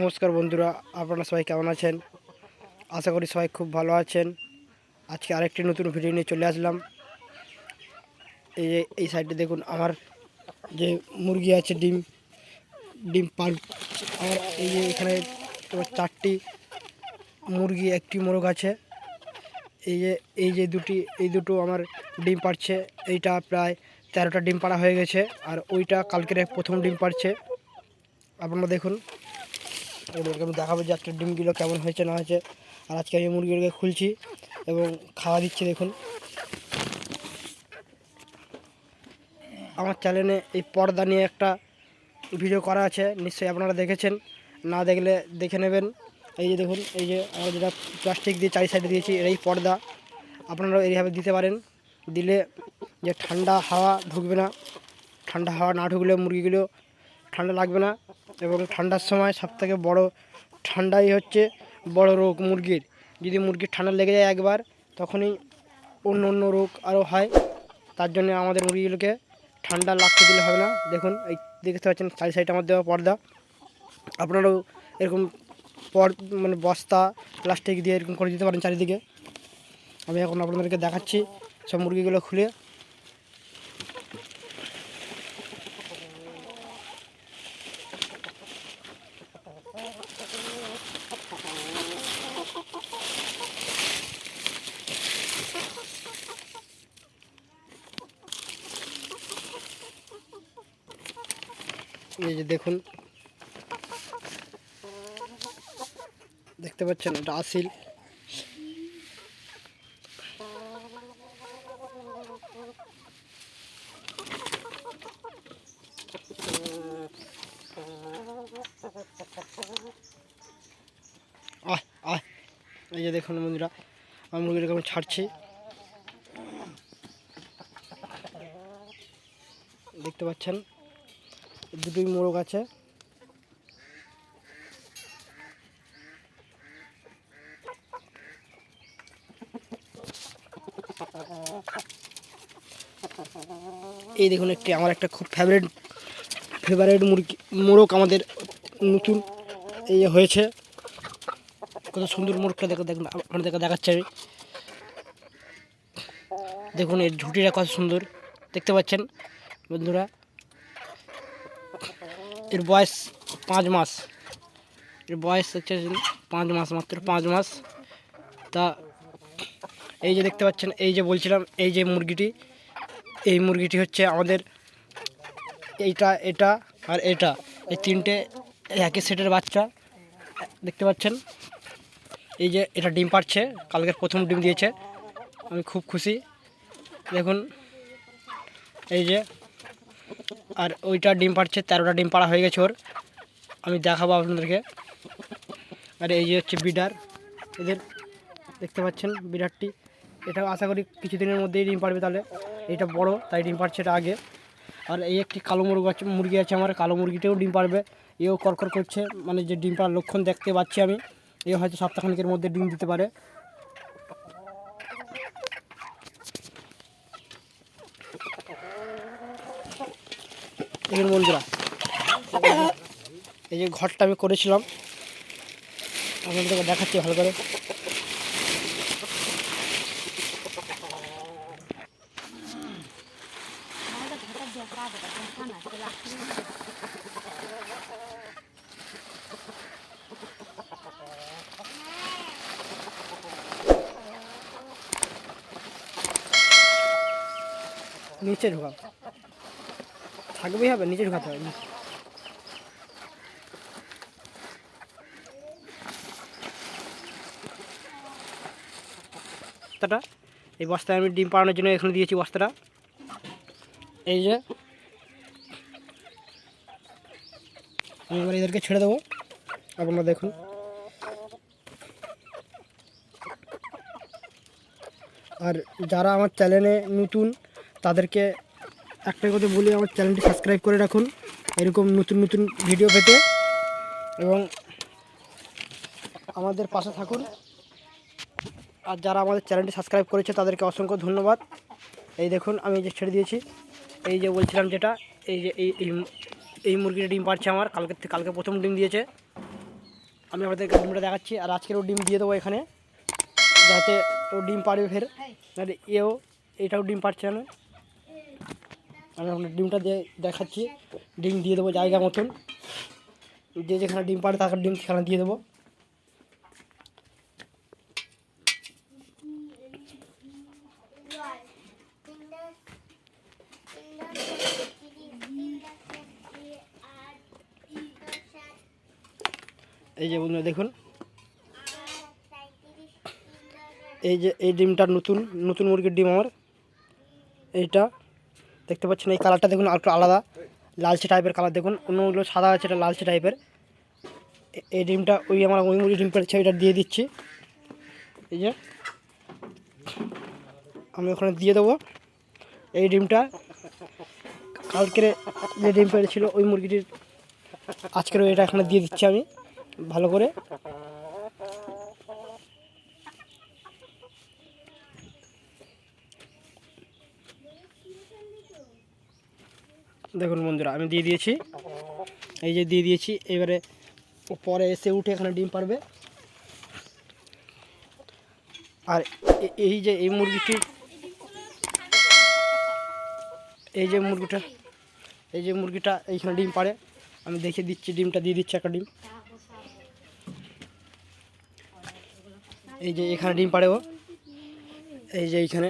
নমস্কার বন্ধুরা, আপনারা সবাই কেমন আছেন? আশা করি সবাই খুব ভালো আছেন। আজকে আরেকটি নতুন ভিডিও নিয়ে চলে আসলাম। এই সাইডে দেখুন আমার যে মুরগি আছে, ডিম ডিম পাল। আমার এখানে তোমার 4টি মুরগি, একটি মোরগ আছে। এই যে এই দুটো আমার ডিম পাড়ছে। এইটা প্রায় 13টা ডিম পাড়া হয়ে গেছে, আর ওইটা কালকের প্রথম ডিম পাড়ছে। আপনারা দেখুন, ওদেরকে আমি দেখাবো যে আজকের ডিমগুলো কেমন হয়েছে না হয়েছে। আর আজকে আমি মুরগিগুলোকে খুলছি এবং খাওয়া দিচ্ছি। দেখুন, আমার চ্যানেলে এই পর্দা নিয়ে একটা ভিডিও করা আছে, নিশ্চয়ই আপনারা দেখেছেন। না দেখলে দেখে নেবেন। এই যে দেখুন, এই যে আমরা যেটা প্লাস্টিক দিয়ে চারি সাইডে দিয়েছি, এই পর্দা আপনারা এইভাবে দিতে পারেন। দিলে যে ঠান্ডা হাওয়া ঢুকবে না, ঠান্ডা হাওয়া না ঢুকলে মুরগিগুলো ঠান্ডা লাগবে না। এবং ঠান্ডার সময় সবথেকে বড় ঠান্ডাই হচ্ছে বড় রোগ মুরগির। যদি মুরগির ঠান্ডা লেগে যায় একবার, তখনই অন্য অন্য রোগ আরও হয়। তার জন্য আমাদের মুরগিগুলোকে ঠান্ডা লাগতে দিলে হবে না। দেখুন, এই দেখতে পাচ্ছেন চারি সাইডে আমার দেওয়া পর্দা। আপনারাও এরকম বস্তা প্লাস্টিক দিয়ে এরকম করে দিতে পারেন চারিদিকে। আমি এখন আপনাদেরকে দেখাচ্ছি সব মুরগিগুলো খুলে। এই যে দেখুন, দেখতে পাচ্ছেন এটা আসিল। আয় আয় এই যে দেখুন বন্ধুরা, আমার মুরগিটাকে আমি ছাড়ছি। দেখতে পাচ্ছেন দুটোই মোরগ আছে। এই দেখুন, আমার একটা খুব ফেভারিট মোরগ আমাদের নতুন এই হয়েছে। কত সুন্দর মোরগটা দেখুন, আপনাদেরকে দেখাচ্ছি আমি। দেখুন এর ঝুঁটিটা কত সুন্দর, দেখতে পাচ্ছেন বন্ধুরা। এর বয়স 5 মাস। এর বয়স হচ্ছে 5 মাস, মাত্র 5 মাস। তা এই যে দেখতে পাচ্ছেন, এই যে বলছিলাম, এই যে এই মুরগিটি হচ্ছে আমাদের এটা আর এটা, এই তিনটে একই সেটের বাচ্চা। দেখতে পাচ্ছেন, এই যে এটা ডিম পাড়ছে, কালকের প্রথম ডিম দিয়েছে। আমি খুব খুশি। দেখুন এই যে, আর ওইটা ডিম পাড়ছে, 13টা ডিম পাড়া হয়ে গেছে ওর। আমি দেখাবো আপনাদেরকে। আর এই যে হচ্ছে বিডার এদের, দেখতে পাচ্ছেন বিডারটি। এটাও আশা করি কিছুদিনের মধ্যেই ডিম পাড়বে। তাহলে এটা বড়, তাই ডিম পাড়ছে এটা আগে। আর এই একটি কালো মুরগি আছে আমার, কালো মুরগিটাও ডিম পাড়বে। এও করকর করছে, মানে যে ডিম পাড়ার লক্ষণ দেখতে পাচ্ছি আমি। এ হয়তো সপ্তাহখানেকের মধ্যে ডিম দিতে পারে। দেখুন বন্ধুরা, এই যে ঘরটা আমি করেছিলাম, আপনাদেরকে দেখাচ্ছি ভালো করে। নিচে ঢোকাও, থাকবেই হবে, নিচে ঢোকাতে হবে। বস্তাটা, এই বস্তায় আমি ডিম পাড়ানোর জন্য এখানে দিয়েছি বস্তাটা। এই যে আমি এবার এদেরকে ছেড়ে দেবো, আপনারা দেখুন। আর যারা আমার চ্যানেলে নতুন, তাদেরকে একটাই কথা বলি, আমার চ্যানেলটি সাবস্ক্রাইব করে রাখুন এরকম নতুন নতুন ভিডিও পেতে, এবং আমাদের পাশে থাকুন। আর যারা আমাদের চ্যানেলটি সাবস্ক্রাইব করেছে তাদেরকে অসংখ্য ধন্যবাদ। এই দেখুন, আমি যে ছেড়ে দিয়েছি, এই যে বলছিলাম যেটা, এই যে এই মুরগিটা ডিম পাড়ছে আমার, কালকে প্রথম ডিম দিয়েছে। আমি আপনাদেরকে ডিমটা দেখাচ্ছি। আর আজকের ও ডিম দিয়ে দেবো এখানে, যাতে ও ডিম পারবে ফের, নাহলে এটাও ডিম পারছে না। আমি আপনার ডিমটা দিয়ে দেখাচ্ছি, ডিম দিয়ে দেবো জায়গা মতন, যে যেখানে ডিম পারে তাকে ডিম সেখানে দিয়ে দেবো। এই যে বন্ধুরা দেখুন, এই যে এই ডিমটা নতুন মুরগির ডিম আমার। এইটা দেখতে পাচ্ছেন, এই কালারটা দেখুন আর একটু আলাদা, লালচে টাইপের কালার দেখুন, অন্যগুলো সাদা আছে, এটা লালচে টাইপের। এই ডিমটা ওই মুরগির ডিম পেড়েছে, ওইটা দিয়ে দিচ্ছি। এই যে আমি ওখানে দিয়ে দেবো এই ডিমটা। কালকের যে ডিম পেড়েছিল ওই মুরগিটির আজকের এটা এখানে দিয়ে দিচ্ছি আমি ভালো করে। দেখুন বন্ধুরা, আমি দিয়ে দিয়েছি, এই যে দিয়ে দিয়েছি। এবারে পরে এসে উঠে এখানে ডিম পারবে। আর এই যে এই মুরগিটি, এই যে মুরগিটা এইখানে ডিম পারে, আমি দেখে দিচ্ছি, ডিমটা দিয়ে দিচ্ছি একটা ডিম। এই যে এখানে ডিম পারে ও, এই যে এইখানে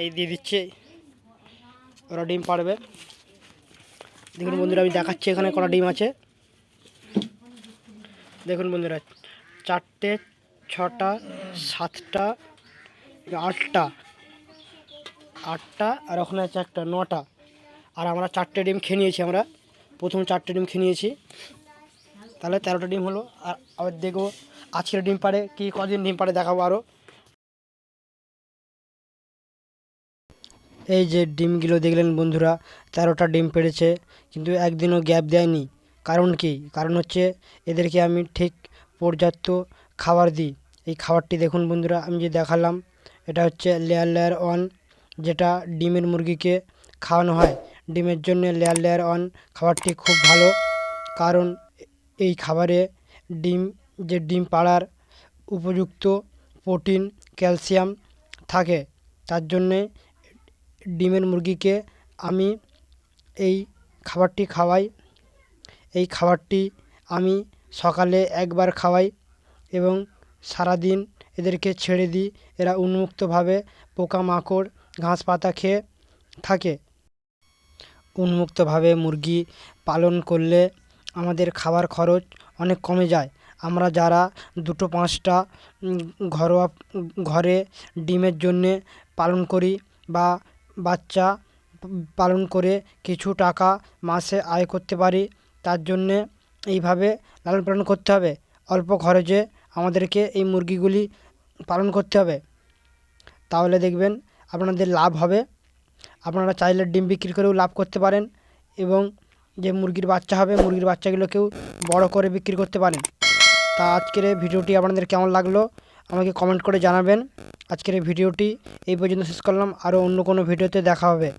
এই দিয়ে দিচ্ছে, ওরা ডিম পারবে। দেখুন বন্ধুরা, আমি দেখাচ্ছি এখানে কটা ডিম আছে। দেখুন বন্ধুরা, 4টে, 6টা, 7টা, 8টা, আর ওখানে আছে একটা 9টা। আর আমরা 4টে ডিম খেয়ে নিয়েছি, আমরা প্রথম 4টে ডিম খেয়ে নিয়েছি, তাহলে 13টা ডিম হলো। আর আবার দেখবো আজকের ডিম পারে কি, কদিন ডিম পারে দেখাবো আরও। এই যে ডিমগুলো দেখলেন বন্ধুরা, 13টা ডিম পেড়েছে, কিন্তু একদিনও গ্যাপ দেয়নি। কারণ কি? কারণ হচ্ছে এদেরকে আমি ঠিক পর্যাপ্ত খাবার দিই। এই খাবারটি দেখুন বন্ধুরা, আমি যে দেখালাম, এটা হচ্ছে লেয়ার ওয়ান, যেটা ডিমের মুরগিকে খাওয়ানো হয়। ডিমের জন্য লেয়ার ওয়ান খাবারটি খুব ভালো, কারণ এই খাবারে ডিম পাড়ার উপযুক্ত প্রোটিন, ক্যালসিয়াম থাকে। তার জন্যে ডিমের মুরগিকে আমি এই খাবারটি খাওয়াই। এই খাবারটি আমি সকালে একবার খাওয়াই এবং সারাদিন এদেরকে ছেড়ে দিই। এরা উন্মুক্তভাবে পোকামাকড়, ঘাস পাতা খেয়ে থাকে। উন্মুক্তভাবে মুরগি পালন করলে আমাদের খাবার খরচ অনেক কমে যায়। আমরা যারা 2-5টা ঘরোয়া ঘরে ডিমের জন্যে পালন করি বা বাচ্চা পালন করে কিছু টাকা মাসে আয় করতে পারি, তার জন্যে এইভাবে লালন পালন করতে হবে। অল্প খরচে আমাদেরকে এই মুরগিগুলি পালন করতে হবে, তাহলে দেখবেন আপনাদের লাভ হবে। আপনারা চাইলে ডিম বিক্রি করেও লাভ করতে পারেন, এবং যে মুরগির বাচ্চা হবে, মুরগির বাচ্চাগুলোকেও বড় করে বিক্রি করতে পারেন। তা আজকের এই ভিডিওটি আপনাদের কেমন লাগলো আমাকে কমেন্ট করে জানাবেন। আজকের এই ভিডিওটি এই পর্যন্ত শেষ করলাম, আরও অন্য কোনো ভিডিওতে দেখা হবে।